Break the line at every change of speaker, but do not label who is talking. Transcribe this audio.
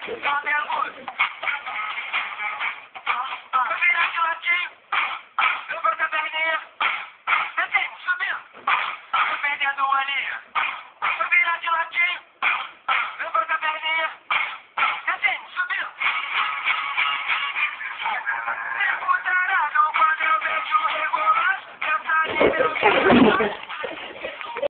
Tá nervoso. Vai virar de latim. Levanta a perninha. Desce, subindo. Tô perdendo a linha. Vai virar de latim. Levanta a perninha. Desce, subindo. Fico tarado quando eu vejo regular. Essa nível de